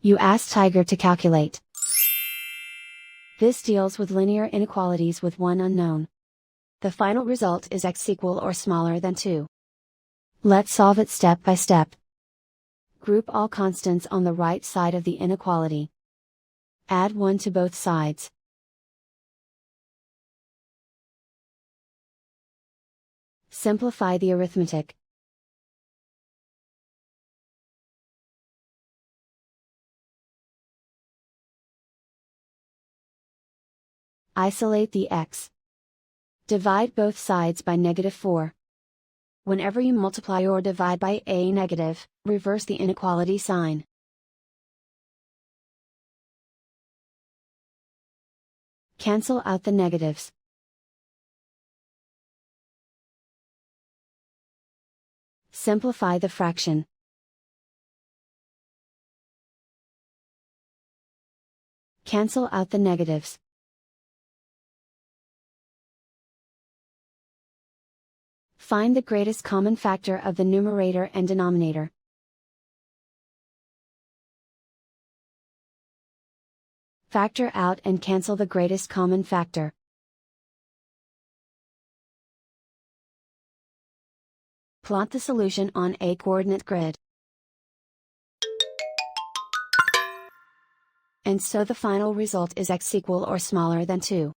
You ask Tiger to calculate. This deals with linear inequalities with one unknown. The final result is x equal or smaller than 2. Let's solve it step by step. Group all constants on the right side of the inequality. Add 1 to both sides. Simplify the arithmetic. Isolate the x. Divide both sides by -4. Whenever you multiply or divide by a negative, reverse the inequality sign. Cancel out the negatives. Simplify the fraction. Cancel out the negatives. Find the greatest common factor of the numerator and denominator. Factor out and cancel the greatest common factor. Plot the solution on a coordinate grid. And so the final result is x equal or smaller than 2.